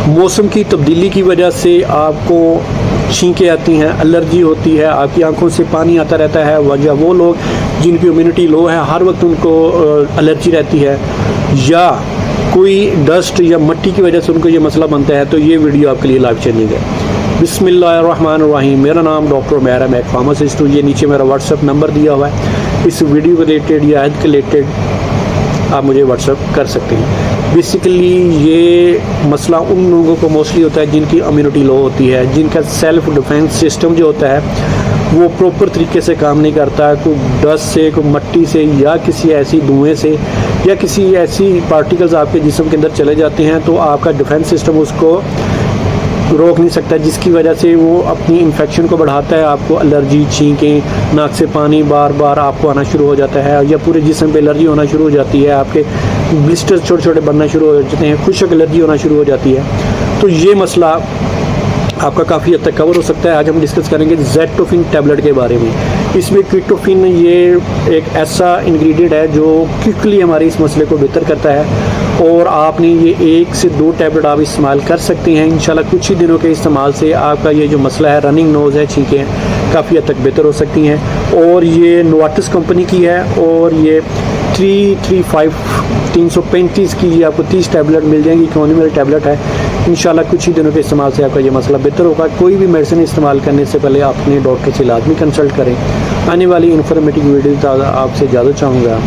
मौसम की तब्दीली की वजह से आपको छींकें आती हैं, एलर्जी होती है, आपकी आंखों से पानी आता रहता है। वजह वो लोग जिनकी इम्यूनिटी लो है, हर वक्त उनको एलर्जी रहती है, या कोई डस्ट या मिट्टी की वजह से उनको ये मसला बनता है, तो ये वीडियो आपके लिए लाइफ चेंजिंग है। बिस्मिल्लाहिर्रहमानिर्रहीम। मेरा नाम डॉक्टर उमैर है, मैं एक फार्मासिस्ट हूँ। ये नीचे मेरा व्हाट्सअप नंबर दिया हुआ है। इस वीडियो के रिलेटेड या हेल्थ के रिलेटेड आप मुझे व्हाट्सअप कर सकते हैं। बेसिकली ये मसला उन लोगों को मोस्टली होता है जिनकी इम्यूनिटी लो होती है, जिनका सेल्फ डिफेंस सिस्टम जो होता है वो प्रॉपर तरीके से काम नहीं करता। कोई डस्ट से, कोई मिट्टी से, या किसी ऐसी धुएं से, या किसी ऐसी पार्टिकल्स आपके जिस्म के अंदर चले जाते हैं, तो आपका डिफेंस सिस्टम उसको रोक नहीं सकता, जिसकी वजह से वो अपनी इन्फेक्शन को बढ़ाता है। आपको एलर्जी, छींकें, नाक से पानी बार बार आपको आना शुरू हो जाता है, या पूरे जिस्म पे एलर्जी होना शुरू हो जाती है, आपके ब्लिस्टर छोटे छोटे बनना शुरू हो जाते हैं, खुशक एलर्जी होना शुरू हो जाती है। तो ये मसला आपका काफ़ी हद तक कवर हो सकता है। आज हम डिस्कस करेंगे ज़ेटोफिन टैबलेट के बारे में। इसमें कीटोफिन ये एक ऐसा इंग्रेडिएंट है जो क्विकली हमारे इस मसले को बेहतर करता है, और आपने ये 1 से 2 टैबलेट आप इस्तेमाल कर सकते हैं। इंशाल्लाह कुछ ही दिनों के इस्तेमाल से आपका ये जो मसला है, रनिंग नोज़ है, छींकें हैं, काफ़ी हद तक बेहतर हो सकती हैं। और ये नोवार्टिस कंपनी की है, और ये 335 की ये आपको 30 टैबलेट मिल जाएंगी। इकोनॉमी टैबलेट है। इंशाल्लाह कुछ ही दिनों के इस्तेमाल से आपका ये मसला बेहतर होगा। कोई भी मेडिसिन इस्तेमाल करने से पहले अपने डॉक्टर से लाजमी कंसल्ट करें। आने वाली इन्फॉर्मेटिव वीडियो आपसे ज़्यादा चाहूँगा।